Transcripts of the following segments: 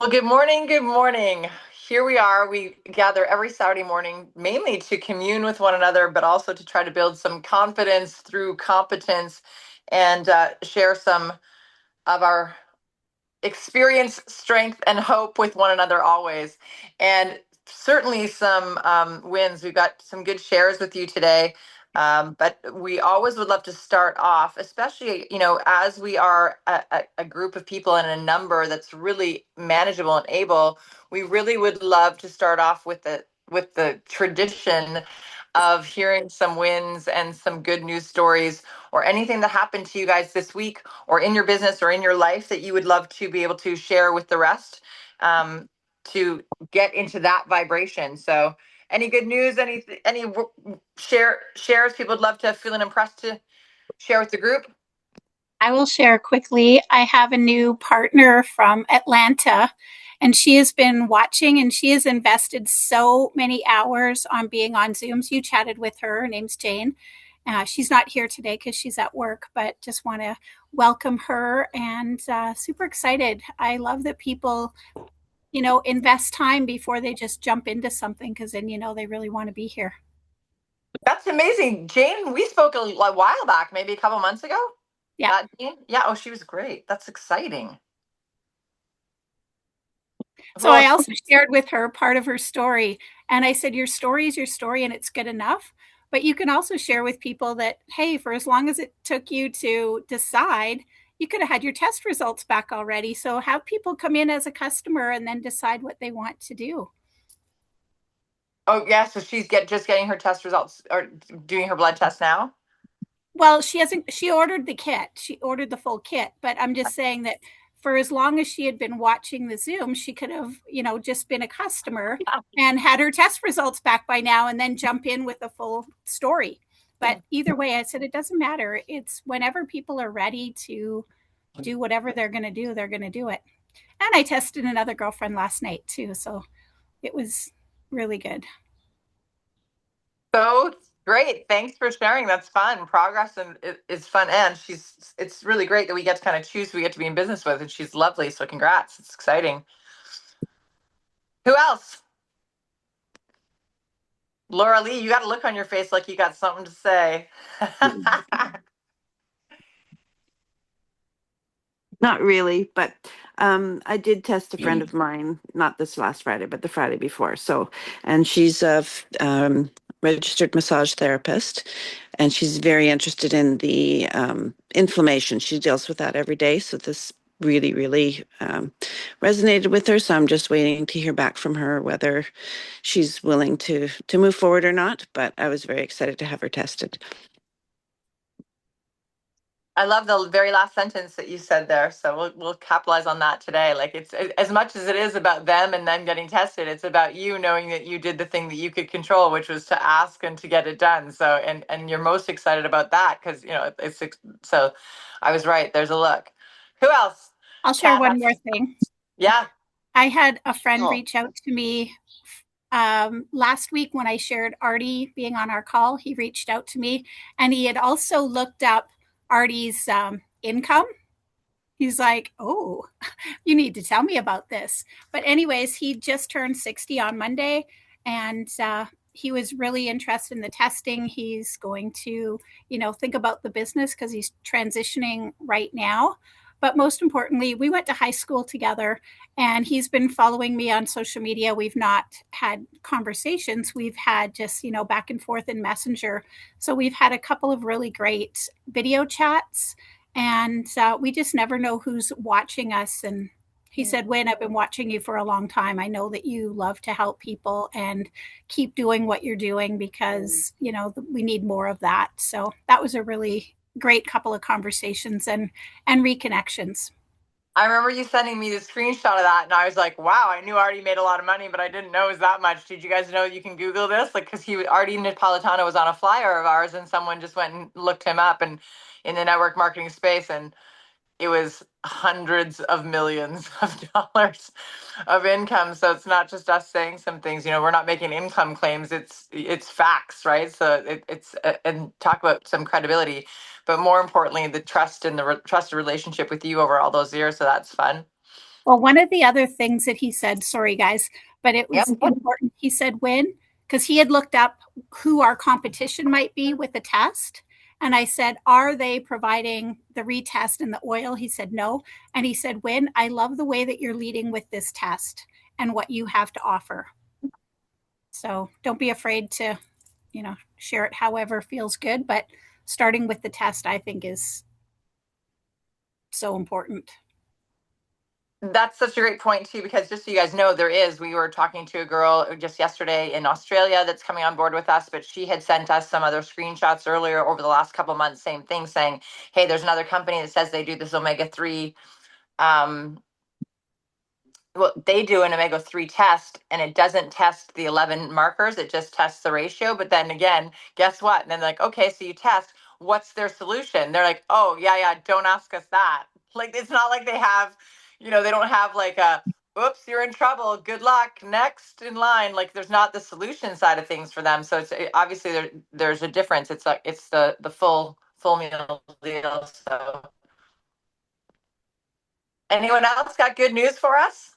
Well, good morning. Good morning. Here we are. We gather every Saturday morning mainly to commune with one another, but also to try to build some confidence through competence and share some of our experience, strength, and hope with one another always. And certainly some wins. We've got some good shares with you today. But we always would love to start off, especially, as we are a group of people and a number that's really manageable and able, we really would love to start off with the tradition of hearing some wins and some good news stories or anything that happened to you guys this week or in your business or in your life that you would love to be able to share with the rest, to get into that vibration. So any good news, any shares people would love to feel impressed to share with the group? I will share quickly. I have a new partner from Atlanta, and she has been watching and she has invested so many hours on being on Zooms. You chatted with her. Her name's Jane. She's not here today because she's at work, but just want to welcome her and super excited. I love that people, invest time before they just jump into something because then, they really want to be here. That's amazing. Jane, we spoke a while back, maybe a couple months ago. Yeah. That Jane? Yeah, oh, she was great. That's exciting. Who So I else? also shared with her part of her story. And I said, your story is your story and it's good enough. But you can also share with people that, hey, for as long as it took you to decide, you could have had your test results back already. So have people come in as a customer and then decide what they want to do. Oh, yeah, so she's just getting her test results or doing her blood test now? Well, she ordered the kit. She ordered the full kit, but I'm just saying that for as long as she had been watching the Zoom, she could have, just been a customer and had her test results back by now and then jump in with the full story. But either way, I said it doesn't matter. It's whenever people are ready to do whatever they're going to do, they're going to do it. And I tested another girlfriend last night too, so it was really good. So great. Thanks for sharing. That's fun. Progress and is fun. And it's really great that we get to kind of choose who we get to be in business with. And she's lovely. So congrats. It's exciting. Who else? Laura Lee, you got a look on your face like you got something to say. Not really, but I did test a friend of mine, not this last Friday, but the Friday before. So, and she's a registered massage therapist, and she's very interested in the inflammation. She deals with that every day. So this really, really resonated with her. So I'm just waiting to hear back from her whether she's willing to move forward or not. But I was very excited to have her tested. I love the very last sentence that you said there. So we'll capitalize on that today. Like it's as much as it is about them and them getting tested, it's about you knowing that you did the thing that you could control, which was to ask and to get it done. So and you're most excited about that because it's so. I was right. There's a look. Who else? I'll share Kat one has, more thing. yeah. I had a friend Cool. reach out to me last week when I shared Artie being on our call. He reached out to me and he had also looked up Artie's income. He's like, oh, you need to tell me about this. But, anyways, he just turned 60 on Monday and he was really interested in the testing. He's going to, think about the business because he's transitioning right now. But most importantly, we went to high school together and he's been following me on social media. We've not had conversations. We've had just, back and forth in Messenger. So we've had a couple of really great video chats and we just never know who's watching us. And he said, Wynn, I've been watching you for a long time. I know that you love to help people and keep doing what you're doing because, we need more of that. So that was a really great couple of conversations and reconnections. I remember you sending me the screenshot of that, and I was like, "Wow, I knew Artie made a lot of money, but I didn't know it was that much." Did you guys know you can Google this? Like, because Artie Napolitano was on a flyer of ours, and someone just went and looked him up, and in the network marketing space, and it was hundreds of millions of dollars of income. So it's not just us saying some things. We're not making income claims. It's facts, right? So it's and talk about some credibility, but more importantly, the trust and the trusted relationship with you over all those years. So that's fun. Well, one of the other things that he said, sorry guys, but it was Yep. important. He said when, because he had looked up who our competition might be with the test. And I said, are they providing the retest and the oil? He said, no. And he said, Win, I love the way that you're leading with this test and what you have to offer. So don't be afraid to, share it however feels good. But starting with the test, I think, is so important. That's such a great point too, because just so you guys know, we were talking to a girl just yesterday in Australia that's coming on board with us, but she had sent us some other screenshots earlier over the last couple of months, same thing, saying, hey, there's another company that says they do this omega-3 um, well, they do an omega-3 test and it doesn't test the 11 markers, it just tests the ratio. But then again, guess what? And then like, okay, so you test, what's their solution? They're like, oh, yeah, yeah, don't ask us that. Like, it's not like they have, they don't have like a, oops, you're in trouble, good luck, next in line. Like, there's not the solution side of things for them. So obviously there's a difference. It's the full meal deal. So anyone else got good news for us?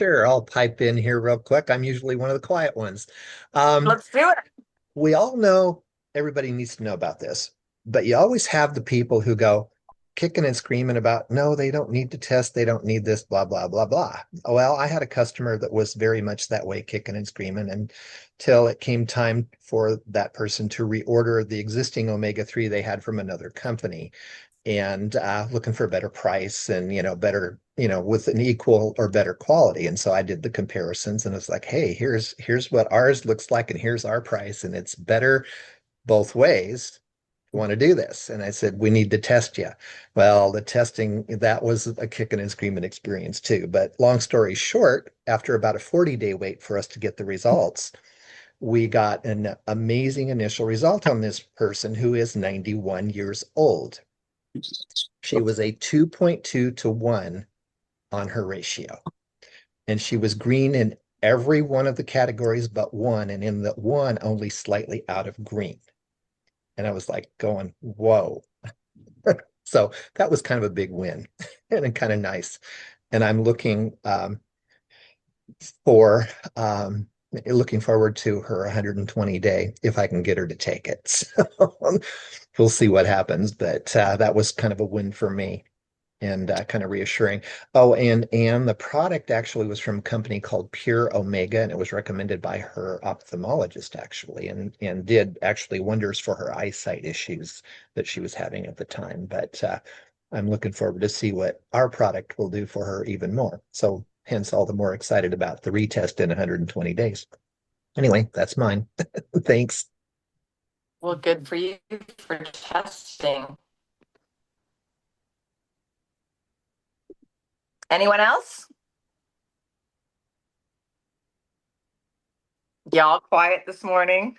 Sure, I'll pipe in here real quick. I'm usually one of the quiet ones. Um, Let's do it. we all know everybody needs to know about this, but you always have the people who go kicking and screaming about, no, they don't need to test, they don't need this, blah, blah, blah, blah. Well, I had a customer that was very much that way, kicking and screaming, until it came time for that person to reorder the existing omega-3 they had from another company and looking for a better price and better with an equal or better quality. And so I did the comparisons and it's like, hey, here's what ours looks like and here's our price and it's better both ways. You want to do this? And I said, we need to test you. Well, the testing, that was a kicking and screaming experience too. But long story short, after about a 40-day wait for us to get the results, we got an amazing initial result on this person who is 91 years old. She was a 2.2 to 1 on her ratio. And she was green in every one of the categories but one, and in the one, only slightly out of green. And I was like going, whoa. So that was kind of a big win and kind of nice. And I'm for looking forward to her 120 day if I can get her to take it. So we'll see what happens. But that was kind of a win for me and kind of reassuring. Oh, and the product actually was from a company called Pure Omega, and it was recommended by her ophthalmologist actually, and did actually wonders for her eyesight issues that she was having at the time. But I'm looking forward to see what our product will do for her even more. So hence all the more excited about the retest in 120 days. Anyway, that's mine. Thanks. Well, good for you for testing. Anyone else? Y'all quiet this morning?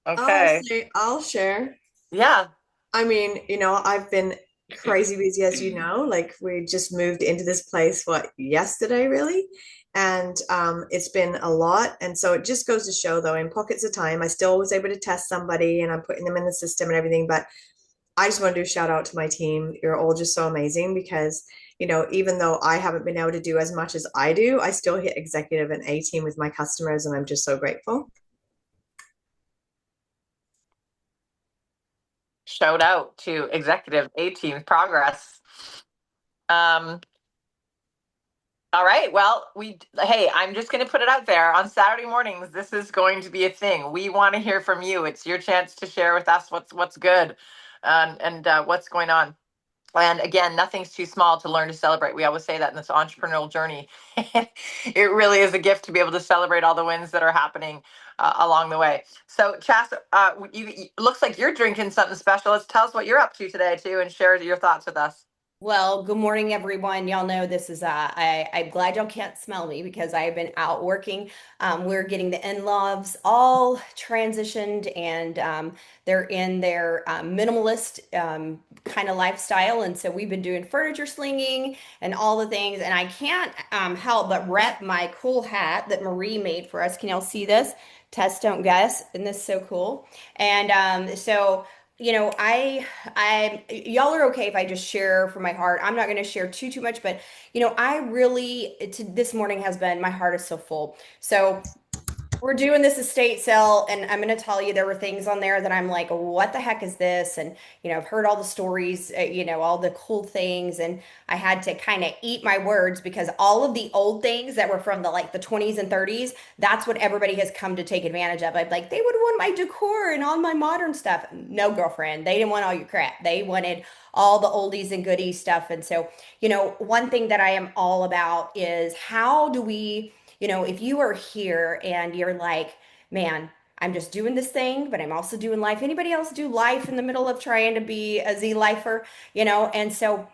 Okay. I'll share. Yeah. I mean, I've been crazy busy, as you know. Like we just moved into this place, yesterday, really? And it's been a lot. And so it just goes to show, though, in pockets of time, I still was able to test somebody and I'm putting them in the system and everything. But I just want to do a shout out to my team. You're all just so amazing because, even though I haven't been able to do as much as I do, I still hit executive and A team with my customers. And I'm just so grateful. Shout out to executive A team progress. All right. Well, hey, I'm just going to put it out there on Saturday mornings. This is going to be a thing. We want to hear from you. It's your chance to share with us what's good and what's going on. And again, nothing's too small to learn to celebrate. We always say that in this entrepreneurial journey. It really is a gift to be able to celebrate all the wins that are happening along the way. So, Chas, it looks like you're drinking something special. Let's tell us what you're up to today, too, and share your thoughts with us. Well, good morning, everyone. Y'all know this is I'm glad y'all can't smell me because I've been out working. We're getting the in-laws all transitioned and they're in their minimalist kind of lifestyle. And so we've been doing furniture slinging and all the things. And I can't help but rep my cool hat that Marie made for us. Can y'all see this? Test, don't guess. Isn't this so cool? And so y'all are okay if I just share from my heart. I'm not going to share too much, but I really, this morning has been, my heart is so full. So we're doing this estate sale, and I'm going to tell you there were things on there that I'm like, what the heck is this? And, I've heard all the stories, all the cool things, and I had to kind of eat my words because all of the old things that were from the 20s and 30s, that's what everybody has come to take advantage of. I'm like, they would want my decor and all my modern stuff. No, girlfriend, they didn't want all your crap. They wanted all the oldies and goodies stuff. And so, one thing that I am all about is how do we if you are here and you're like, man, I'm just doing this thing, but I'm also doing life. Anybody else do life in the middle of trying to be a Z lifer? And so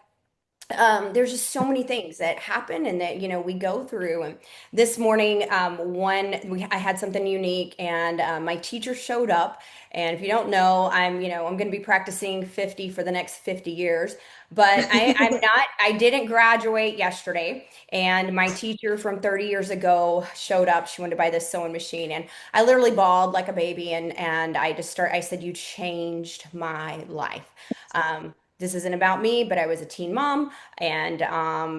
there's just so many things that happen and that we go through. And this morning, I had something unique, and my teacher showed up. And if you don't know, I'm going to be practicing 50 for the next 50 years. But I'm not. I didn't graduate yesterday, and my teacher from 30 years ago showed up. She wanted to buy this sewing machine, and I literally bawled like a baby. And I said, "You changed my life." This isn't about me, but I was a teen mom and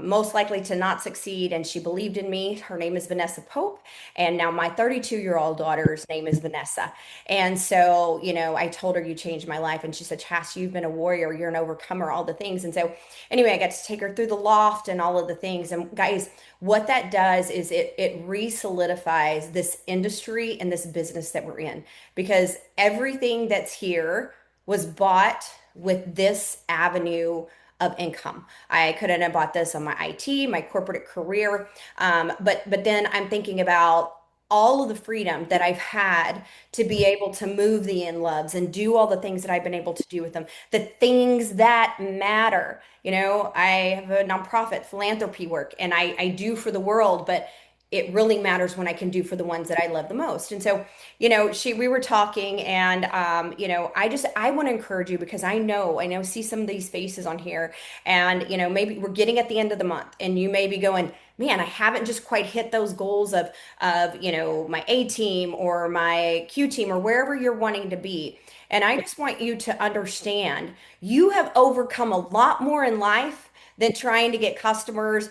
most likely to not succeed. And she believed in me. Her name is Vanessa Pope. And now my 32-year-old daughter's name is Vanessa. And so, I told her, you changed my life. And she said, Chas, you've been a warrior. You're an overcomer, all the things. And so, anyway, I got to take her through the loft and all of the things. And guys, what that does is it re-solidifies this industry and this business that we're in, because everything that's here was bought with this avenue of income. I couldn't have bought this on my IT, my corporate career. But then I'm thinking about all of the freedom that I've had to be able to move the in-loves and do all the things that I've been able to do with them, the things that matter. I have a nonprofit philanthropy work, and I do for the world, but it really matters when I can do for the ones that I love the most. And so, we were talking, and I want to encourage you, because I know, see some of these faces on here, and maybe we're getting at the end of the month, and you may be going, man, I haven't just quite hit those goals of my A team or my Q team or wherever you're wanting to be. And I just want you to understand you have overcome a lot more in life than trying to get customers.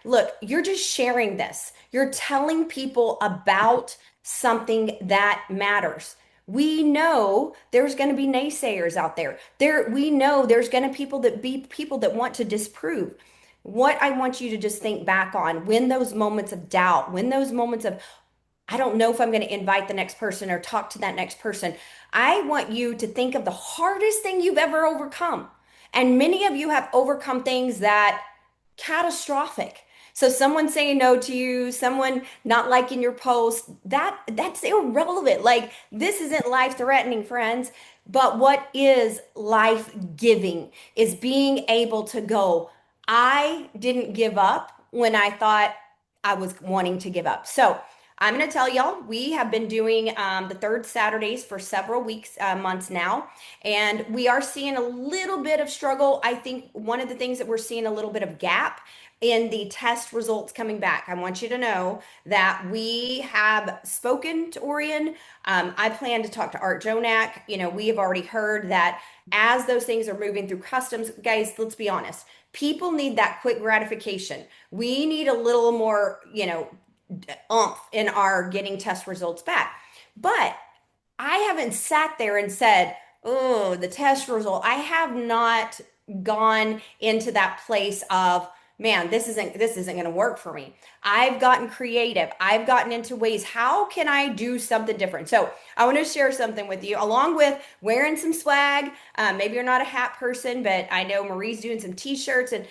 Look, you're just sharing this. You're telling people about something that matters. We know there's going to be naysayers out there. We know there's going to be people that want to disprove. What I want you to just think back on, when those moments of doubt, when those moments of, I don't know if I'm going to invite the next person or talk to that next person. I want you to think of the hardest thing you've ever overcome. And many of you have overcome things that catastrophic. So someone saying no to you, someone not liking your post, that's irrelevant. Like, this isn't life threatening, friends. But what is life giving is being able to go, I didn't give up when I thought I was wanting to give up. So I'm going to tell y'all, we have been doing the third Saturdays for several weeks, months now, and we are seeing a little bit of struggle. I think one of the things that we're seeing a little bit of gap in the test results coming back. I want you to know that we have spoken to Orion. I plan to talk to Art Jonak. We have already heard that as those things are moving through customs, guys, let's be honest. People need that quick gratification. We need a little more, oomph in our getting test results back. But I haven't sat there and said, oh, the test result. I have not gone into that place of, man, this isn't going to work for me. I've gotten creative. I've gotten into ways, how can I do something different? So I want to share something with you, along with wearing some swag. Maybe you're not a hat person, but I know Marie's doing some t-shirts, and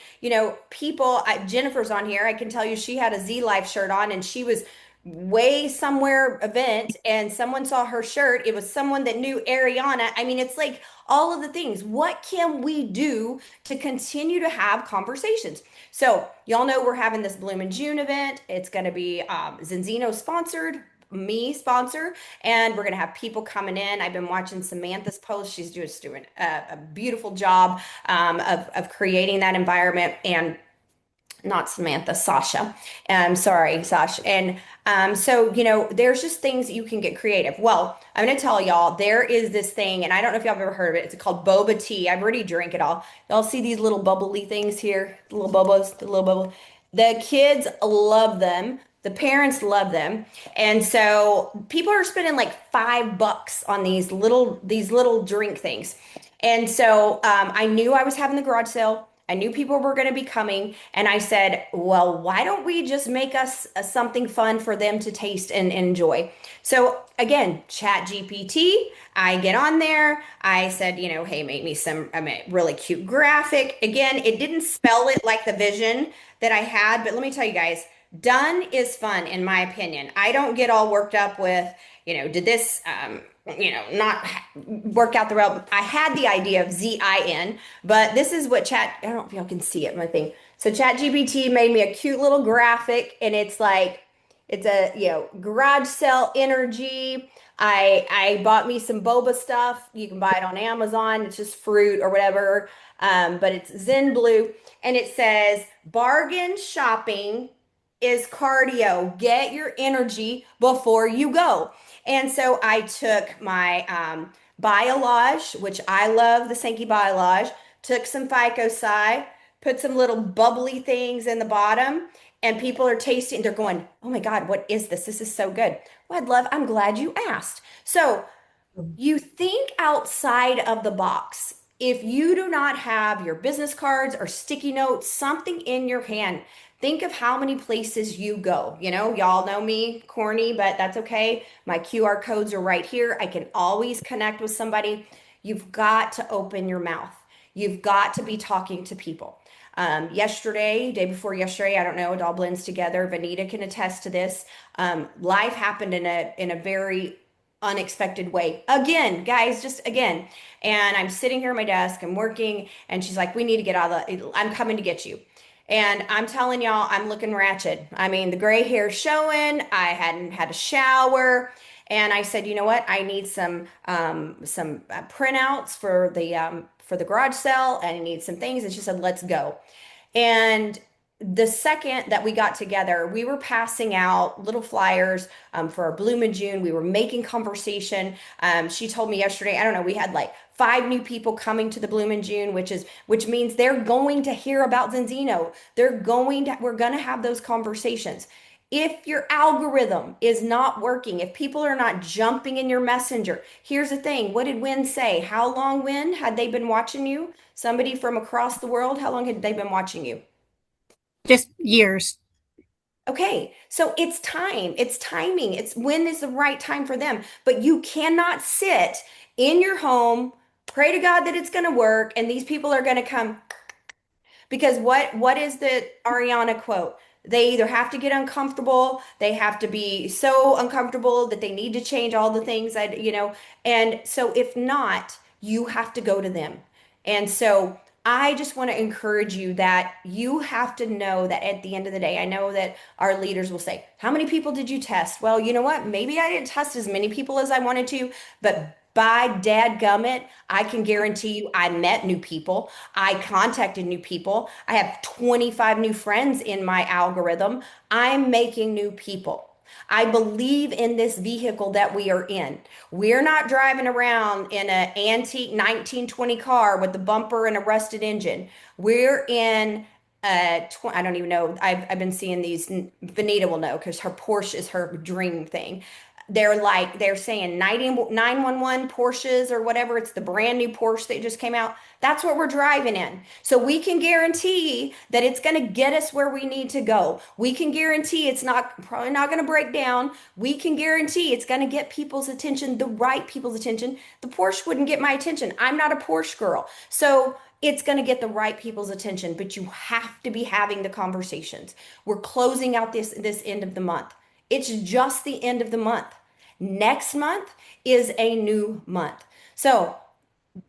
Jennifer's on here. I can tell you she had a Z Life shirt on, and she was way somewhere event, and someone saw her shirt. It was someone that knew Ariana. I mean, it's like all of the things. What can we do to continue to have conversations? So y'all know we're having this Bloom in June event. It's going to be Zinzino sponsored, me sponsor, and we're going to have people coming in. I've been watching Samantha's post. She's just doing a beautiful job of creating that environment. And not Samantha, Sasha. Sorry, Sasha. And so, there's just things you can get creative. Well, I'm going to tell y'all, there is this thing, and I don't know if y'all have ever heard of it. It's called boba tea. I've already drank it all. Y'all see these little bubbly things here? The little bubbles, the little bubble. The kids love them. The parents love them. And so people are spending like $5 on these little drink things. And so I knew I was having the garage sale. I knew people were going to be coming, and I said, "Well, why don't we just make us something fun for them to taste and enjoy?" So again, Chat GPT. I get on there. I said, hey, make me some really cute graphic. Again, it didn't spell it like the vision that I had, but let me tell you guys, done is fun in my opinion. I don't get all worked up with, did this not work out the route. I had the idea of ZIN, but this is what I don't know if y'all can see it, my thing. So Chat GPT made me a cute little graphic, and it's like, it's a, garage sale energy. I bought me some boba stuff. You can buy it on Amazon. It's just fruit or whatever. But it's Zen Blue, and it says bargain shopping is cardio. Get your energy before you go. And so I took my Biolage, which I love the Sankey Biolage, took some Phycoside, put some little bubbly things in the bottom, and people are tasting, they're going, oh my God, what is this? This is so good. Well, I'm glad you asked. So you think outside of the box. If you do not have your business cards or sticky notes, something in your hand, think of how many places you go. Y'all know me, corny, but that's okay. My QR codes are right here. I can always connect with somebody. You've got to open your mouth. You've got to be talking to people. Yesterday, day before yesterday, I don't know, it all blends together. Vanita can attest to this. Life happened in a very unexpected way. Again, guys, just again. And I'm sitting here at my desk, I'm working, and she's like, we need to get out of I'm coming to get you. And I'm telling y'all, I'm looking ratchet. I mean, the gray hair's showing. I hadn't had a shower. And I said, you know what? I need some printouts for the garage sale, and I need some things. And she said, let's go. And the second that we got together, we were passing out little flyers for our Bloom in June. We were making conversation. She told me yesterday, I don't know, we had like 5 new people coming to the Bloom in June, which means they're going to hear about Zenzino. We're going to have those conversations. If your algorithm is not working, if people are not jumping in your messenger, here's the thing. What did Win say? How long, Win, had they been watching you? Somebody from across the world, how long had they been watching you? Just years. Okay, so it's time. It's timing. It's when is the right time for them. But you cannot sit in your home, pray to God that it's going to work, and these people are going to come. Because what is the Ariana quote? They either have to get uncomfortable, they have to be so uncomfortable that they need to change all the things and so if not, you have to go to them. And so I just want to encourage you that you have to know that at the end of the day, I know that our leaders will say, how many people did you test? Well, you know what? Maybe I didn't test as many people as I wanted to, but by dadgummit, I can guarantee you I met new people. I contacted new people. I have 25 new friends in my algorithm. I'm making new people. I believe in this vehicle that we are in. We're not driving around in an antique 1920 car with a bumper and a rusted engine. We're in I don't even know. I've been seeing these. Vanita will know because her Porsche is her dream thing. They're saying 911 Porsches or whatever. It's the brand new Porsche that just came out. That's what we're driving in. So we can guarantee that it's going to get us where we need to go. We can guarantee it's probably not going to break down. We can guarantee it's going to get people's attention, the right people's attention. The Porsche wouldn't get my attention. I'm not a Porsche girl. So it's going to get the right people's attention, but you have to be having the conversations. We're closing out this end of the month. It's just the end of the month. Next month is a new month. So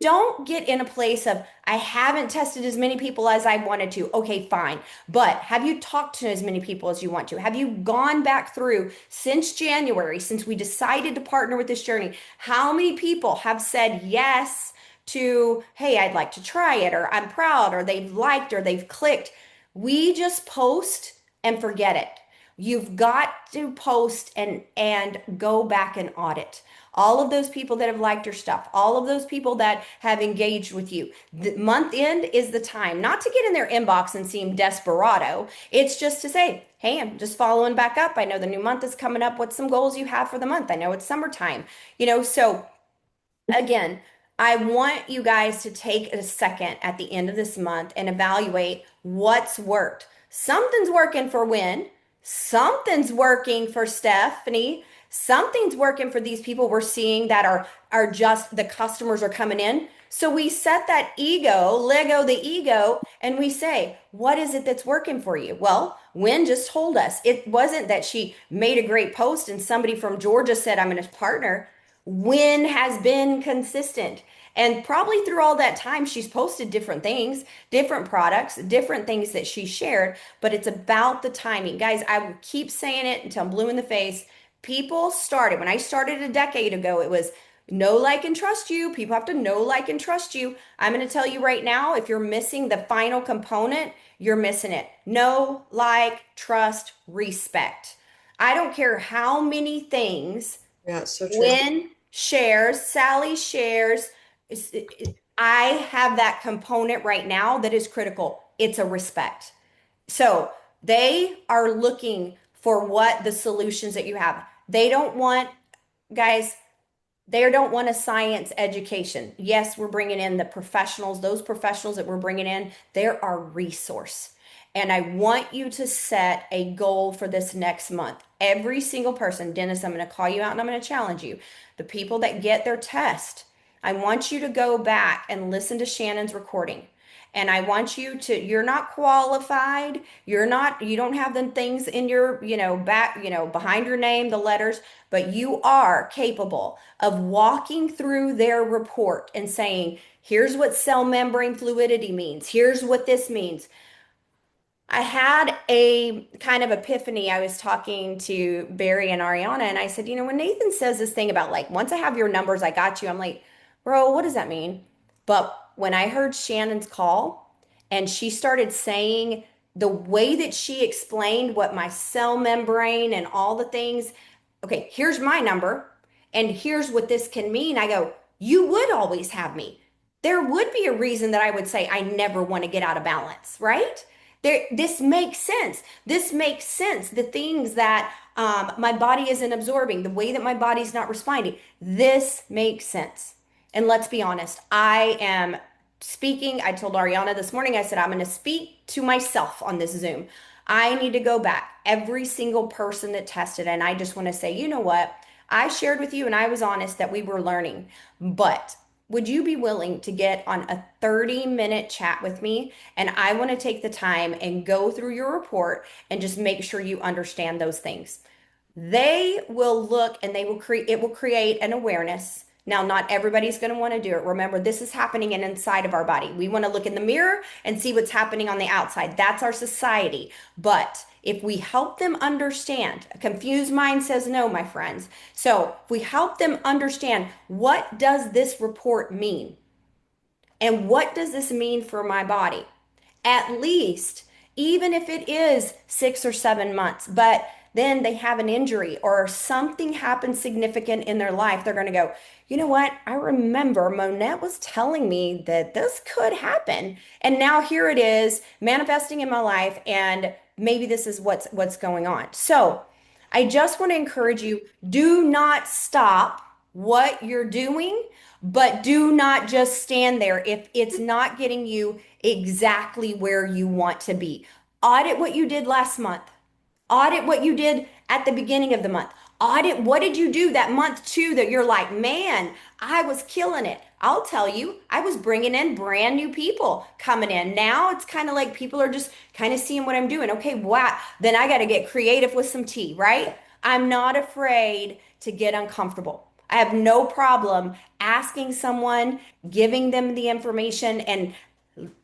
don't get in a place of, I haven't tested as many people as I wanted to. Okay, fine. But have you talked to as many people as you want to? Have you gone back through since January, since we decided to partner with this journey? How many people have said yes to, hey, I'd like to try it, or I'm proud, or they've liked, or they've clicked? We just post and forget it. You've got to post and go back and audit. All of those people that have liked your stuff, all of those people that have engaged with you. The month end is the time, not to get in their inbox and seem desperado. It's just to say, hey, I'm just following back up. I know the new month is coming up. What's some goals you have for the month? I know it's summertime, so again, I want you guys to take a second at the end of this month and evaluate what's worked. Something's working for Win. Something's working for Stephanie. Something's working for these people we're seeing that are just the customers are coming in. So we set that ego, Lego the ego, and we say, what is it that's working for you? Well, Win just told us it wasn't that she made a great post and somebody from Georgia said, I'm going to partner. Win has been consistent. And probably through all that time, she's posted different things, different products, different things that she shared, but it's about the timing. Guys, I will keep saying it until I'm blue in the face. People started, when I started a decade ago, it was know, like, and trust you. People have to know, like, and trust you. I'm going to tell you right now, if you're missing the final component, you're missing it. Know, like, trust, respect. I don't care how many things Yeah, it's so true. Win shares, Sally shares. I have that component right now that is critical. It's a respect. So they are looking for what the solutions that you have. They don't want, guys, they don't want a science education. Yes, we're bringing in the professionals. Those professionals that we're bringing in, they're our resource. And I want you to set a goal for this next month. Every single person, Dennis, I'm going to call you out and I'm going to challenge you. The people that get their test, I want you to go back and listen to Shannon's recording. And I want you to, you're not qualified. You don't have the things in your, back, behind your name, the letters, but you are capable of walking through their report and saying, here's what cell membrane fluidity means. Here's what this means. I had a kind of epiphany. I was talking to Barry and Ariana, and I said, when Nathan says this thing about like, once I have your numbers, I got you, I'm like, bro, what does that mean? But when I heard Shannon's call and she started saying the way that she explained what my cell membrane and all the things, okay, here's my number, and here's what this can mean. I go, you would always have me. There would be a reason that I would say I never want to get out of balance, right? This makes sense. This makes sense. The things that my body isn't absorbing, the way that my body's not responding, this makes sense. And let's be honest, I am speaking. I told Ariana this morning, I said, I'm going to speak to myself on this Zoom. I need to go back, every single person that tested, and I just want to say, you know what? I shared with you and I was honest that we were learning, but would you be willing to get on a 30-minute chat with me? And I want to take the time and go through your report and just make sure you understand those things. They will look and they will create, it will create an awareness. Now, not everybody's going to want to do it. Remember, this is happening inside of our body. We want to look in the mirror and see what's happening on the outside. That's our society. But if we help them understand, a confused mind says no, my friends. So if we help them understand, what does this report mean? And what does this mean for my body? At least, even if it is 6 or 7 months, but then they have an injury or something happens significant in their life, they're going to go, you know what? I remember Monette was telling me that this could happen. And now here it is manifesting in my life. And maybe this is what's going on. So I just want to encourage you, do not stop what you're doing, but do not just stand there if it's not getting you exactly where you want to be. Audit what you did last month. Audit what you did at the beginning of the month. Audit what did you do that month too that you're like, man, I was killing it. I'll tell you, I was bringing in brand new people coming in. Now it's kind of like people are just kind of seeing what I'm doing. Okay, wow. Then I got to get creative with some tea, right? I'm not afraid to get uncomfortable. I have no problem asking someone, giving them the information, and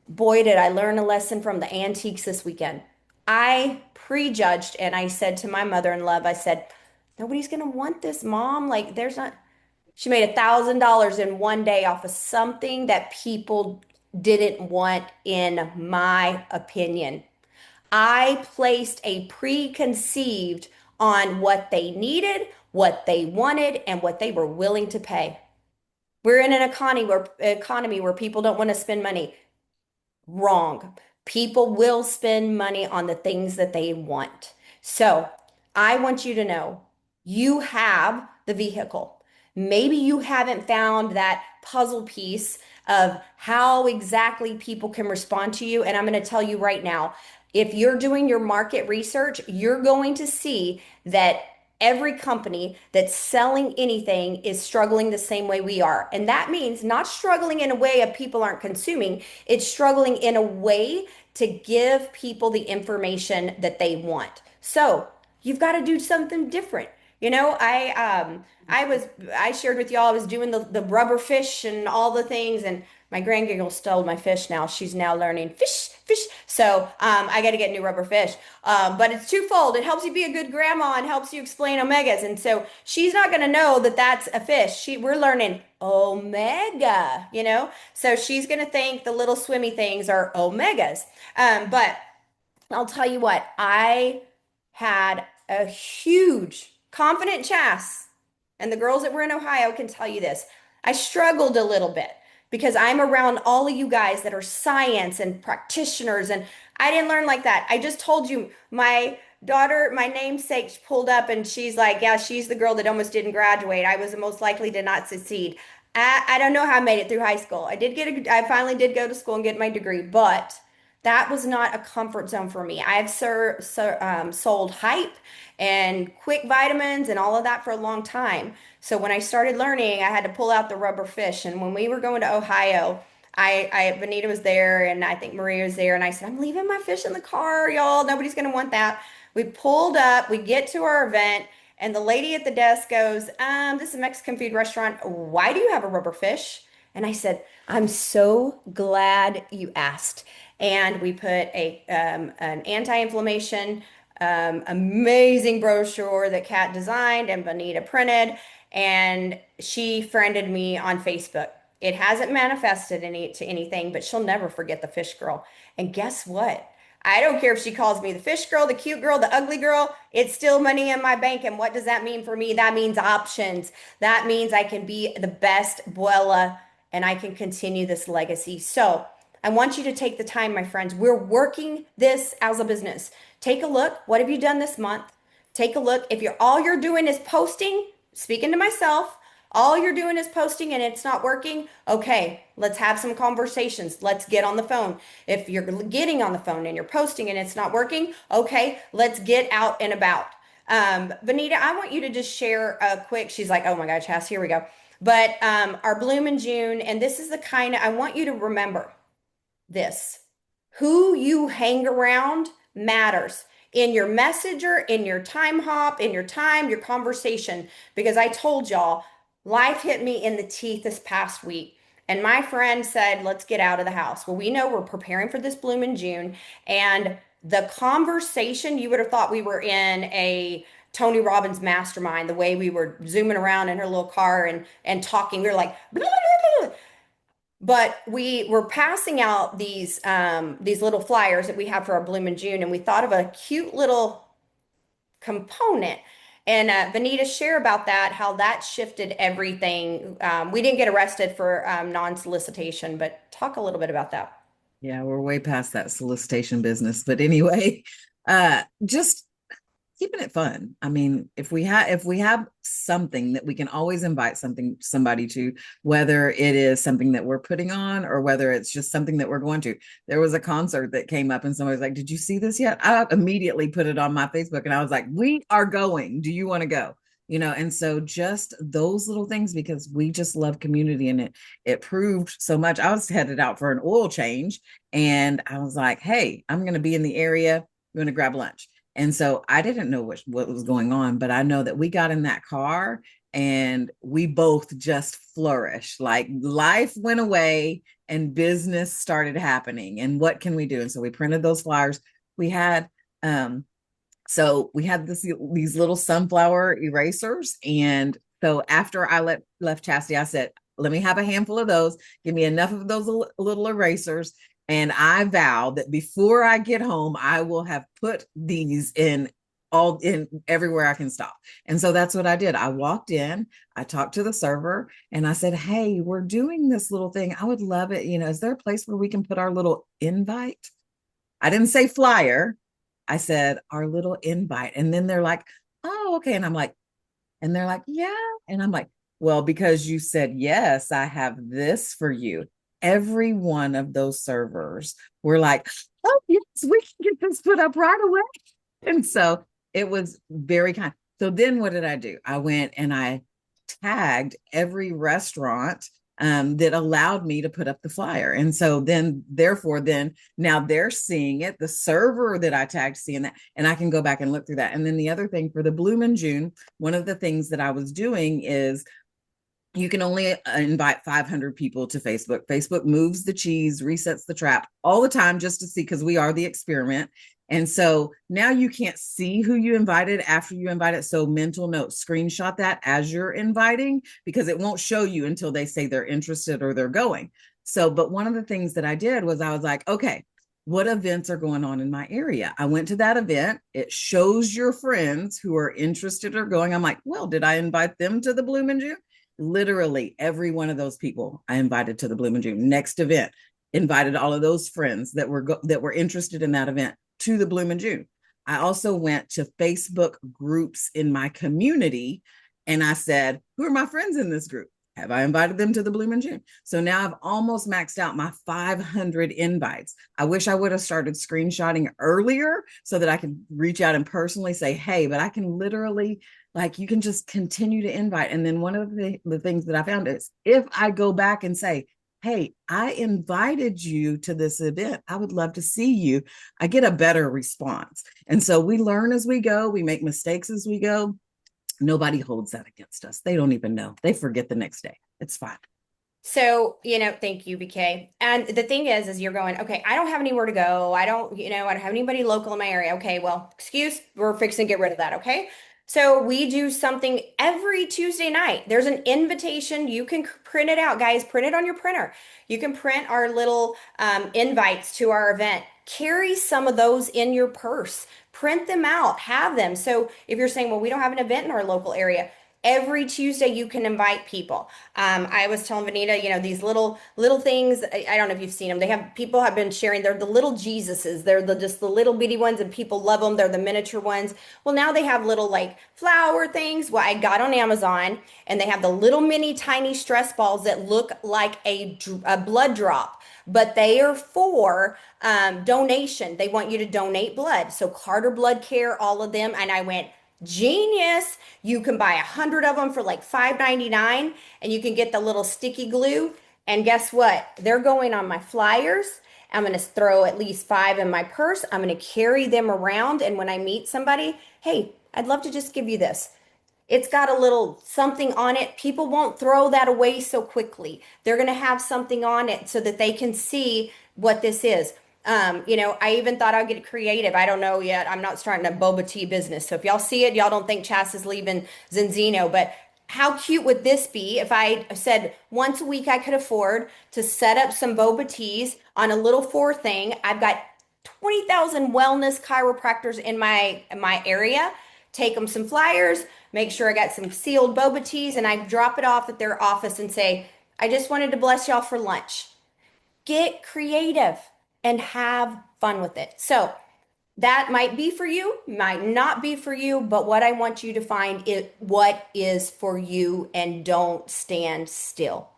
boy, did I learn a lesson from the antiques this weekend. I prejudged and I said to my mother-in-law, I said, nobody's going to want this, Mom. Like, there's not. She made $1,000 in one day off of something that people didn't want, in my opinion. I placed a preconceived on what they needed, what they wanted, and what they were willing to pay. We're in an economy where people don't want to spend money. Wrong. People will spend money on the things that they want. So I want you to know you have the vehicle. Maybe you haven't found that puzzle piece of how exactly people can respond to you. And I'm going to tell you right now, if you're doing your market research, you're going to see that every company that's selling anything is struggling the same way we are. And that means not struggling in a way of people aren't consuming, it's struggling in a way to give people the information that they want. So you've got to do something different. I shared with y'all I was doing the rubber fish and all the things, and my grandgiggle stole my fish now. She's now learning fish, fish. So I got to get new rubber fish. But it's twofold. It helps you be a good grandma and helps you explain omegas. And so she's not going to know that that's a fish. We're learning omega. So she's going to think the little swimmy things are omegas. But I'll tell you what, I had a huge confident chas, and the girls that were in Ohio can tell you this. I struggled a little bit because I'm around all of you guys that are science and practitioners, and I didn't learn like that. I just told you my daughter, my namesake, pulled up and she's like, yeah, she's the girl that almost didn't graduate. I was the most likely to not succeed. I don't know how I made it through high school. I finally did go to school and get my degree, but that was not a comfort zone for me. I've sold hype and quick vitamins and all of that for a long time. So when I started learning, I had to pull out the rubber fish. And when we were going to Ohio, Benita was there and I think Maria was there. And I said, I'm leaving my fish in the car, y'all. Nobody's going to want that. We pulled up, we get to our event, and the lady at the desk goes, this is a Mexican food restaurant. Why do you have a rubber fish? And I said, I'm so glad you asked. And we put an anti-inflammation, amazing brochure that Kat designed and Bonita printed, and she friended me on Facebook. It hasn't manifested to anything, but she'll never forget the fish girl. And guess what? I don't care if she calls me the fish girl, the cute girl, the ugly girl. It's still money in my bank. And what does that mean for me? That means options. That means I can be the best Buella and I can continue this legacy. So I want you to take the time, my friends. We're working this as a business. Take a look. What have you done this month? Take a look. If all you're doing is posting, speaking to myself, all you're doing is posting and it's not working, okay, let's have some conversations. Let's get on the phone. If you're getting on the phone and you're posting and it's not working, okay, let's get out and about. Benita, I want you to just share a quick, she's like, oh my God, Chas, here we go. But our Bloom in June, and this is the kind of, I want you to remember this. Who you hang around matters in your messenger, in your time hop, in your time, your conversation. Because I told y'all, life hit me in the teeth this past week. And my friend said, let's get out of the house. Well, we know we're preparing for this Bloom in June. And the conversation, you would have thought we were in a Tony Robbins mastermind, the way we were zooming around in her little car and talking. We were like, blah, blah, blah. But we were passing out these little flyers that we have for our Bloom in June, and we thought of a cute little component. And Vanita, share about that, how that shifted everything. We didn't get arrested for non-solicitation, but talk a little bit about that. Yeah, we're way past that solicitation business. But anyway, just keeping it fun. I mean, if we have something that we can always invite somebody to, whether it is something that we're putting on or whether it's just something that we're going to. There was a concert that came up and somebody was like, did you see this yet? I immediately put it on my Facebook and I was like, we are going. Do you want to go? And so just those little things, because we just love community, and it proved so much. I was headed out for an oil change and I was like, hey, I'm going to be in the area. I'm going to grab lunch. And so I didn't know what was going on, but I know that we got in that car and we both just flourished. Like life went away and business started happening. And what can we do? And so we printed those flyers. We had these little sunflower erasers. And so after I left Chastity, I said, let me have a handful of those. Give me enough of those little erasers. And I vow that before I get home, I will have put these in everywhere I can stop. And so that's what I did. I walked in, I talked to the server, and I said, "Hey, we're doing this little thing. I would love it. Is there a place where we can put our little invite?" I didn't say flyer. I said our little invite. And then they're like, "Oh, okay." And they're like, "Yeah." And I'm like, "Well, because you said yes, I have this for you." Every one of those servers were like, "Oh, yes, we can get this put up right away." And so it was very kind. So then what did I do? I went and I tagged every restaurant that allowed me to put up the flyer. And so then, therefore, then now they're seeing it. The server that I tagged seeing that, and I can go back and look through that. And then the other thing for the Bloom in June, one of the things that I was doing is you can only invite 500 people to Facebook. Facebook moves the cheese, resets the trap all the time just to see, because we are the experiment. And so now you can't see who you invited after you invite it. So mental note, screenshot that as you're inviting, because it won't show you until they say they're interested or they're going. So, but one of the things that I did was I was like, okay, what events are going on in my area? I went to that event. It shows your friends who are interested or going. I'm like, well, did I invite them to the Bloom in June? Literally every one of those people I invited to the Bloom in June. Next event, invited all of those friends that were interested in that event to the Bloom in June. I also went to Facebook groups in my community and I said, who are my friends in this group? Have I invited them to the Bloom in June? So now I've almost maxed out my 500 invites. I wish I would have started screenshotting earlier so that I could reach out and personally say, hey, but I can literally, like, you can just continue to invite. And then one of the things that I found is if I go back and say, hey, I invited you to this event, I would love to see you, I get a better response. And so we learn as we go, we make mistakes as we go. Nobody holds that against us. They don't even know. They forget the next day. It's fine. So, thank you, BK. And the thing is you're going, okay, I don't have anywhere to go. I don't have anybody local in my area. Okay, well, excuse, we're fixing to get rid of that. Okay. So we do something every Tuesday night. There's an invitation. You can print it out, guys. Print it on your printer. You can print our little invites to our event. Carry some of those in your purse. Print them out. Have them. So if you're saying, well, we don't have an event in our local area, every Tuesday you can invite people. I was telling Vanita, these little things. I don't know if you've seen them. People have been sharing. They're the little Jesuses. They're just the little bitty ones, and people love them. They're the miniature ones. Well, now they have little like flower things. Well, I got on Amazon, and they have the little mini tiny stress balls that look like a blood drop, but they are for donation. They want you to donate blood. So Carter Blood Care, all of them. And I went, genius. You can buy 100 of them for like $5.99, and you can get the little sticky glue. And guess what? They're going on my flyers. I'm going to throw at least 5 in my purse. I'm going to carry them around. And when I meet somebody, hey, I'd love to just give you this. It's got a little something on it. People won't throw that away so quickly. They're going to have something on it so that they can see what this is. I even thought I'd get creative. I don't know yet. I'm not starting a boba tea business. So if y'all see it, y'all don't think Chas is leaving Zinzino. But how cute would this be if I said once a week I could afford to set up some boba teas on a little thing? I've got 20,000 wellness chiropractors in my area. Take them some flyers, make sure I got some sealed boba teas, and I drop it off at their office and say, I just wanted to bless y'all for lunch. Get creative and have fun with it. So that might be for you, might not be for you, but what I want you to find is what is for you, and don't stand still.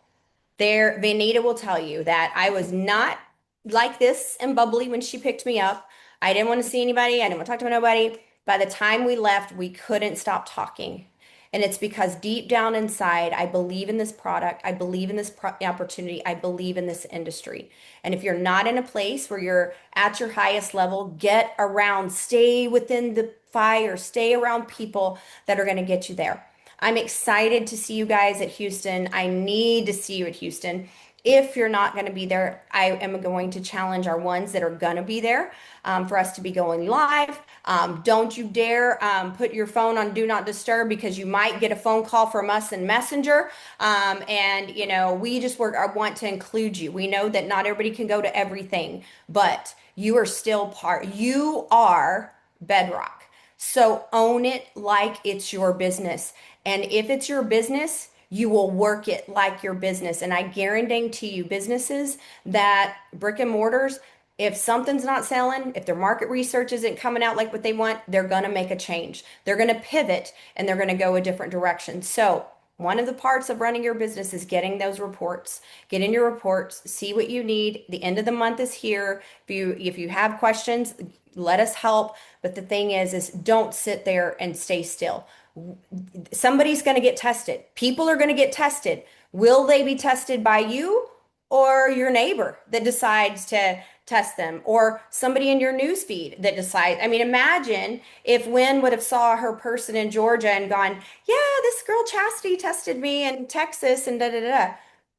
Vanita will tell you that I was not like this and bubbly when she picked me up. I didn't want to see anybody. I didn't want to talk to nobody. By the time we left, we couldn't stop talking. And it's because deep down inside, I believe in this product. I believe in this opportunity. I believe in this industry. And if you're not in a place where you're at your highest level, get around, stay within the fire, stay around people that are going to get you there. I'm excited to see you guys at Houston. I need to see you at Houston. If you're not going to be there, I am going to challenge our ones that are going to be there for us to be going live. Don't you dare put your phone on do not disturb because you might get a phone call from us in Messenger. And we just want to include you. We know that not everybody can go to everything, but you are still you are bedrock. So own it like it's your business. And if it's your business, you will work it like your business. And I guarantee you, businesses that brick and mortars, if something's not selling, if their market research isn't coming out like what they want, they're going to make a change. They're going to pivot and they're going to go a different direction. So, one of the parts of running your business is getting those reports. Get in your reports, see what you need. The end of the month is here. If you have questions, let us help. But the thing is don't sit there and stay still. Somebody's going to get tested. People are going to get tested. Will they be tested by you or your neighbor that decides to test them or somebody in your news feed that decides? I mean, imagine if Wynn would have saw her person in Georgia and gone, yeah, this girl Chastity tested me in Texas and da da da.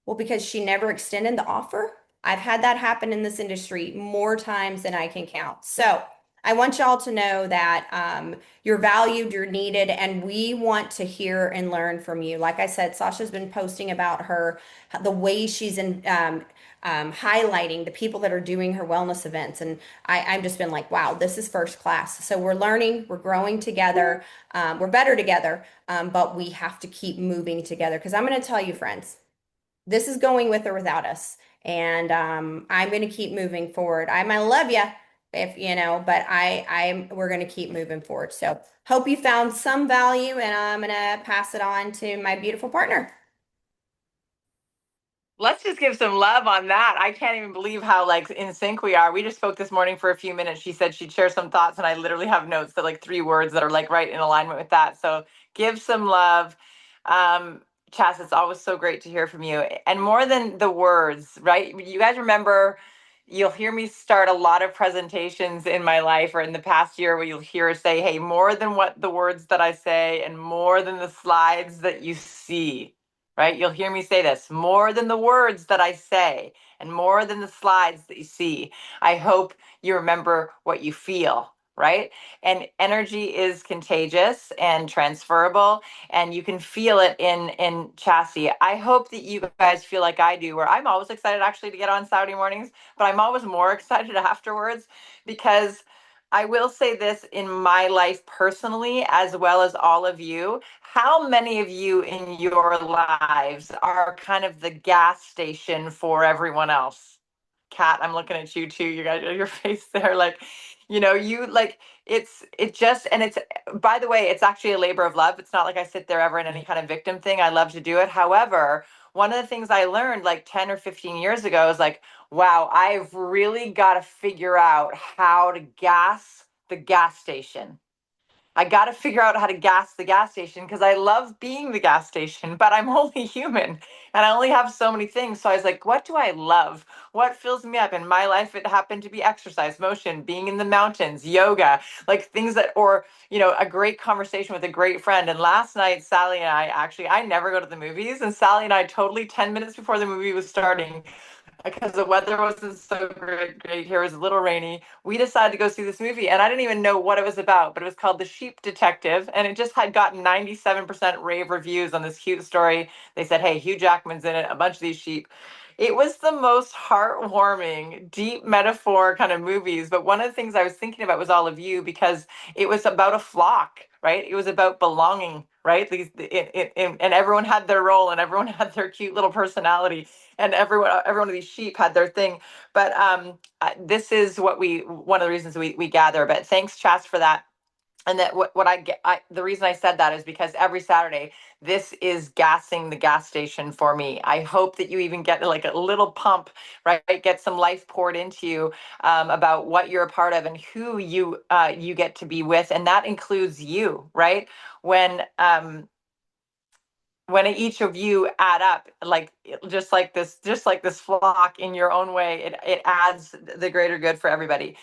Well, because she never extended the offer. I've had that happen in this industry more times than I can count. So I want y'all to know that you're valued, you're needed, and we want to hear and learn from you. Like I said, Sasha's been posting about the way she's highlighting the people that are doing her wellness events. And I've just been like, wow, this is first class. So we're learning, we're growing together, we're better together, but we have to keep moving together. Because I'm going to tell you, friends, this is going with or without us. And I'm going to keep moving forward. I might love you if but we're going to keep moving forward. So hope you found some value, and I'm going to pass it on to my beautiful partner. Let's just give some love on that. I can't even believe how like in sync we are. We just spoke this morning for a few minutes. She said she'd share some thoughts, and I literally have notes that like 3 words that are like right in alignment with that. So give some love. Chas, it's always so great to hear from you. And more than the words, right? You guys remember, you'll hear me start a lot of presentations in my life or in the past year where you'll hear us say, hey, more than what the words that I say and more than the slides that you see, right? You'll hear me say this, more than the words that I say and more than the slides that you see. I hope you remember what you feel, right? And energy is contagious and transferable, and you can feel it in Chassis. I hope that you guys feel like I do, where I'm always excited actually to get on Saturday mornings, but I'm always more excited afterwards, because I will say this in my life personally, as well as all of you. How many of you in your lives are kind of the gas station for everyone else? Kat, I'm looking at you too. You got your face there, like, you like it's by the way, it's actually a labor of love. It's not like I sit there ever in any kind of victim thing. I love to do it. However, one of the things I learned like 10 or 15 years ago is like, wow, I've really got to figure out how to gas the gas station. I got to figure out how to gas the gas station because I love being the gas station, but I'm only human and I only have so many things. So I was like, what do I love? What fills me up? In my life, it happened to be exercise, motion, being in the mountains, yoga, like things that, or, a great conversation with a great friend. And last night, Sally and I never go to the movies. And Sally and I totally 10 minutes before the movie was starting, because the weather wasn't so great here. It was a little rainy. We decided to go see this movie, and I didn't even know what it was about, but it was called The Sheep Detective, and it just had gotten 97% rave reviews on this cute story. They said, hey, Hugh Jackman's in it, a bunch of these sheep. It was the most heartwarming, deep metaphor kind of movies. But one of the things I was thinking about was all of you, because it was about a flock, right? It was about belonging, right? And everyone had their role and everyone had their cute little personality, and every one of these sheep had their thing. But this is one of the reasons we gather. But thanks, Chas, for that. And that what I get, the reason I said that is because every Saturday, this is gassing the gas station for me. I hope that you even get like a little pump, right? Get some life poured into you about what you're a part of and who you get to be with, and that includes you, right? When each of you add up, like just like this flock in your own way, it adds the greater good for everybody.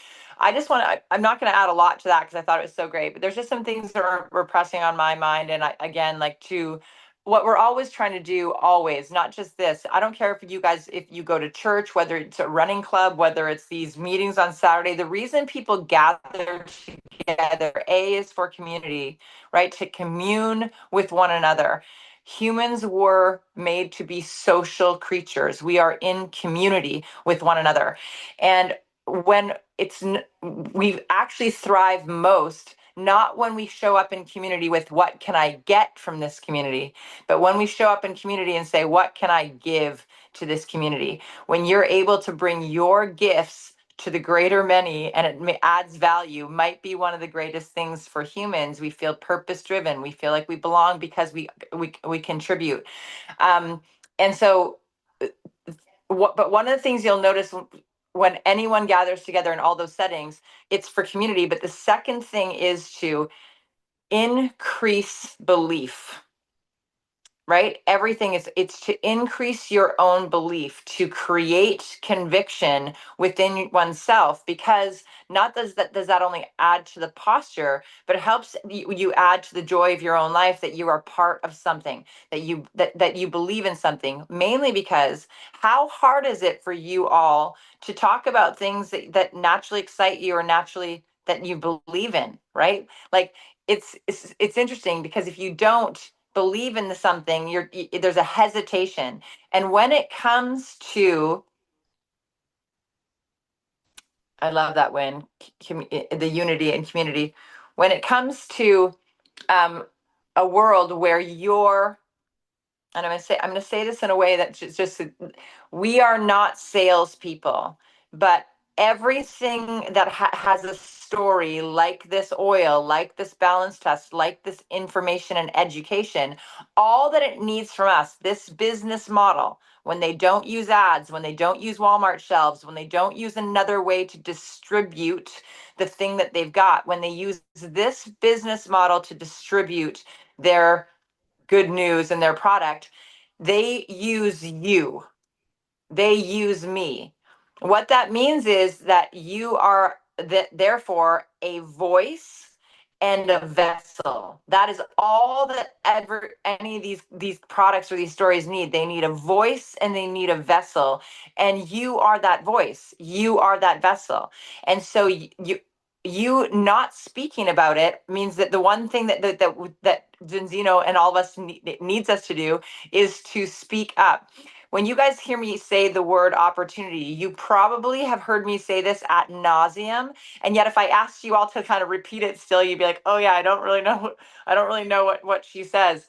I'm not going to add a lot to that because I thought it was so great, but there's just some things that were pressing on my mind. And again, like to what we're always trying to do, always, not just this. I don't care if you guys, if you go to church, whether it's a running club, whether it's these meetings on Saturday, the reason people gather together, A, is for community, right? To commune with one another. Humans were made to be social creatures. We are in community with one another. And when we actually thrive most, not when we show up in community with what can I get from this community, but when we show up in community and say, what can I give to this community? When you're able to bring your gifts to the greater many and it adds value, might be one of the greatest things for humans. We feel purpose driven. We feel like we belong because we contribute. And so but one of the things you'll notice when anyone gathers together in all those settings, it's for community. But the second thing is to increase belief, right? Everything is, it's to increase your own belief, to create conviction within oneself, because not does that only add to the posture, but it helps you add to the joy of your own life, that you are part of something, that you believe in something. Mainly because how hard is it for you all to talk about things that naturally excite you, or naturally that you believe in, right? Like it's interesting, because if you don't believe in something, there's a hesitation. And when it comes to, I love that, when the unity and community, when it comes to a world where you're, and I'm going to say this in a way that just we are not salespeople, but everything that has a story, like this oil, like this balance test, like this information and education, all that it needs from us, this business model, when they don't use ads, when they don't use Walmart shelves, when they don't use another way to distribute the thing that they've got, when they use this business model to distribute their good news and their product, they use you. They use me. What that means is that you are therefore a voice and a vessel. That is all that ever any of these products or these stories need. They need a voice and they need a vessel. And you are that voice. You are that vessel. And so you not speaking about it means that the one thing that Zinzino and all of us needs us to do is to speak up. When you guys hear me say the word opportunity, you probably have heard me say this ad nauseum. And yet if I asked you all to kind of repeat it still, you'd be like, oh yeah, I don't really know. I don't really know what she says.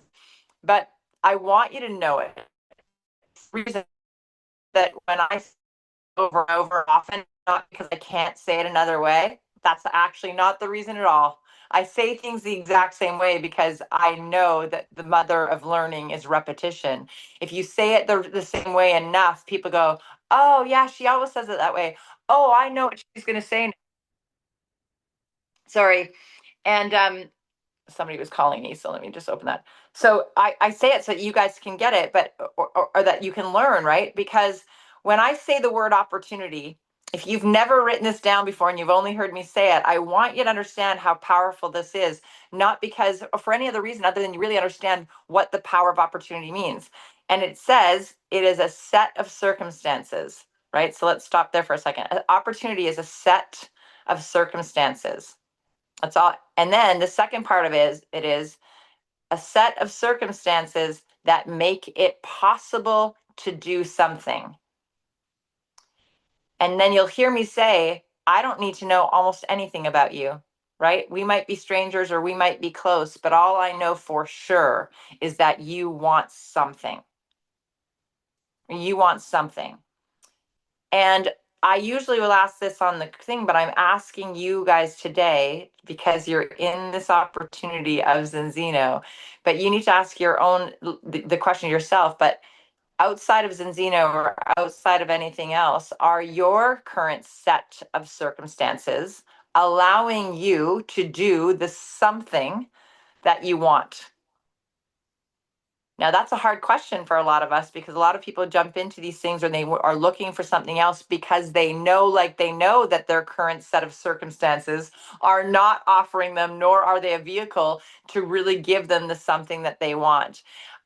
But I want you to know it. It's the reason that when I say over and over often, not because I can't say it another way. That's actually not the reason at all. I say things the exact same way because I know that the mother of learning is repetition. If you say it the same way enough, people go, oh, yeah, she always says it that way. Oh, I know what she's going to say. Sorry. And somebody was calling me, so let me just open that. So I say it so that you guys can get it, but or that you can learn, right? Because when I say the word opportunity, if you've never written this down before and you've only heard me say it, I want you to understand how powerful this is, not because or for any other reason other than you really understand what the power of opportunity means. And it says it is a set of circumstances, right? So let's stop there for a second. Opportunity is a set of circumstances. That's all. And then the second part of it is a set of circumstances that make it possible to do something. And then you'll hear me say, I don't need to know almost anything about you, right? We might be strangers or we might be close, but all I know for sure is that you want something. You want something. And I usually will ask this on the thing, but I'm asking you guys today because you're in this opportunity of Zinzino. But you need to ask your own the question yourself. But outside of Zinzino or outside of anything else, are your current set of circumstances allowing you to do the something that you want? Now, that's a hard question for a lot of us because a lot of people jump into these things or they are looking for something else because they know, like they know that their current set of circumstances are not offering them, nor are they a vehicle to really give them the something that they want.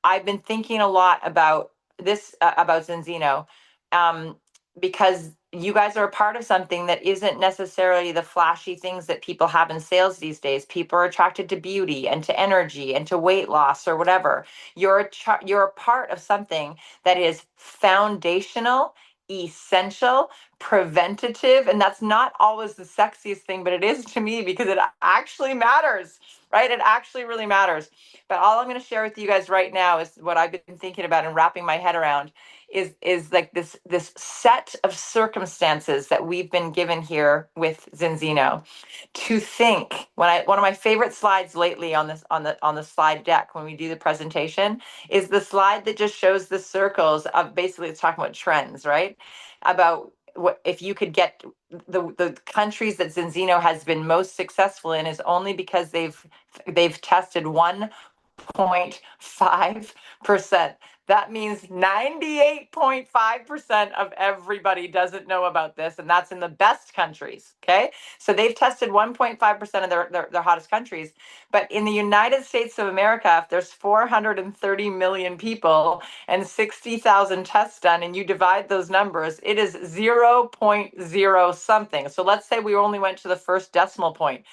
I've been thinking a lot about this, about Zinzino, um, because you guys are a part of something that isn't necessarily the flashy things that people have in sales these days. People are attracted to beauty and to energy and to weight loss or whatever. You're a part of something that is foundational, essential, preventative, and that's not always the sexiest thing, but it is to me because it actually matters, right? It actually really matters. But all I'm going to share with you guys right now is what I've been thinking about and wrapping my head around is like this set of circumstances that we've been given here with Zinzino. To think, when I one of my favorite slides lately on this on the slide deck when we do the presentation is the slide that just shows the circles of, basically it's talking about trends, right? About what if you could get the countries that Zinzino has been most successful in is only because they've tested 1.5%. That means 98.5% of everybody doesn't know about this, and that's in the best countries. Okay, so they've tested 1.5% of their hottest countries. But in the United States of America, if there's 430 million people and 60,000 tests done, and you divide those numbers, it is 0.0 something. So let's say we only went to the first decimal point.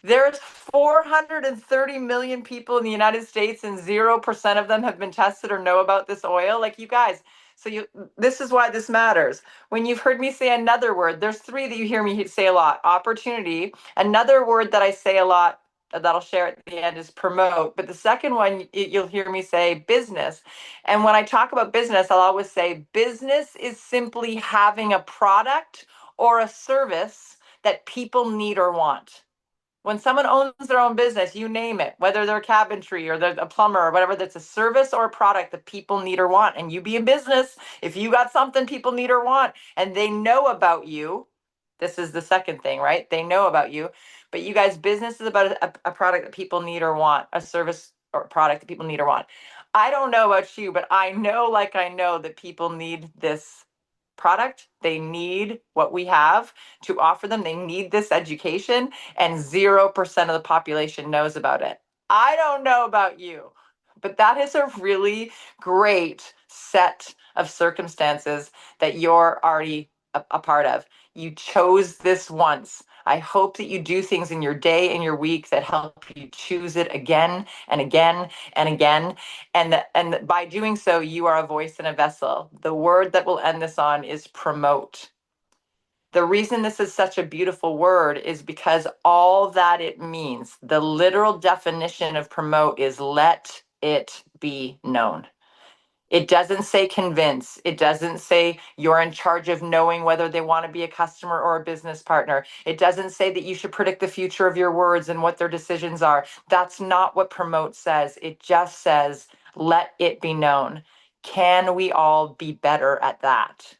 There's 430 million people in the United States, and 0% of them have been tested or know about this oil. Like, you guys, this is why this matters. When you've heard me say another word, there's three that you hear me say a lot: opportunity. Another word that I say a lot that I'll share at the end is promote. But the second one, you'll hear me say business. And when I talk about business, I'll always say business is simply having a product or a service that people need or want. When someone owns their own business, you name it, whether they're a cabinetry or they're a plumber or whatever, that's a service or a product that people need or want. And you be in business, if you got something people need or want and they know about you, this is the second thing, right? They know about you. But you guys, business is about a product that people need or want, a service or product that people need or want. I don't know about you, but I know, like I know, that people need this product. They need what we have to offer them. They need this education, and 0% of the population knows about it. I don't know about you, but that is a really great set of circumstances that you're already a part of. You chose this once. I hope that you do things in your day and your week that help you choose it again and again and again. And by doing so, you are a voice and a vessel. The word that we'll end this on is promote. The reason this is such a beautiful word is because all that it means, the literal definition of promote, is let it be known. It doesn't say convince. It doesn't say you're in charge of knowing whether they want to be a customer or a business partner. It doesn't say that you should predict the future of your words and what their decisions are. That's not what promote says. It just says, let it be known. Can we all be better at that?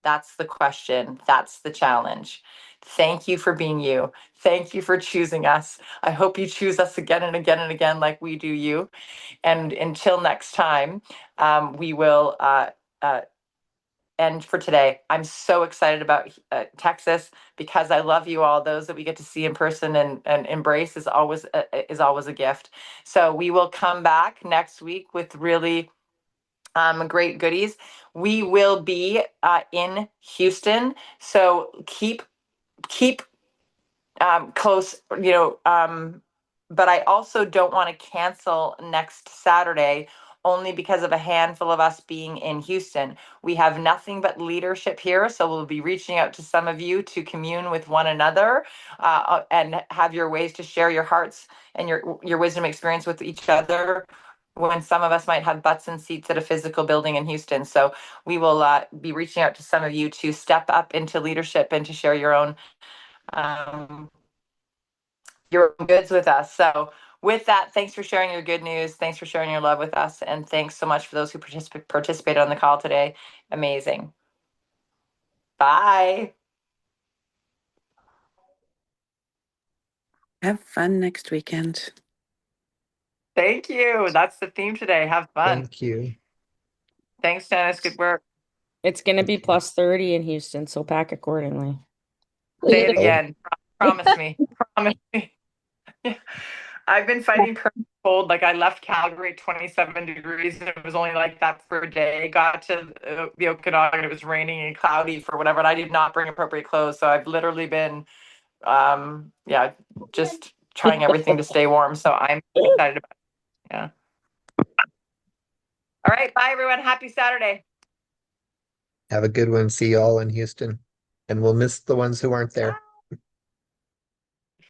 That's the question. That's the challenge. Thank you for being you. Thank you for choosing us. I hope you choose us again and again and again, like we do you. And until next time, we will end for today. I'm so excited about Texas because I love you all. Those that we get to see in person and embrace is always a gift. So we will come back next week with really great goodies. We will be in Houston, so keep close, but I also don't want to cancel next Saturday only because of a handful of us being in Houston. We have nothing but leadership here, so we'll be reaching out to some of you to commune with one another and have your ways to share your hearts and your wisdom experience with each other, when some of us might have butts and seats at a physical building in Houston. So we will be reaching out to some of you to step up into leadership and to share um, your goods with us. So with that, thanks for sharing your good news. Thanks for sharing your love with us. And thanks so much for those who participated on the call today. Amazing. Bye. Have fun next weekend. Thank you. That's the theme today. Have fun. Thank you. Thanks, Dennis. Good work. It's going to be plus 30 in Houston, so pack accordingly. Say it again. Promise me. Promise me. I've been fighting current cold. Like I left Calgary at 27 degrees and it was only like that for a day. Got to the Okanagan and it was raining and cloudy for whatever. And I did not bring appropriate clothes. So I've literally been, yeah, just trying everything to stay warm. So I'm excited about it. Yeah. All right. Bye, everyone. Happy Saturday. Have a good one. See you all in Houston. And we'll miss the ones who aren't there.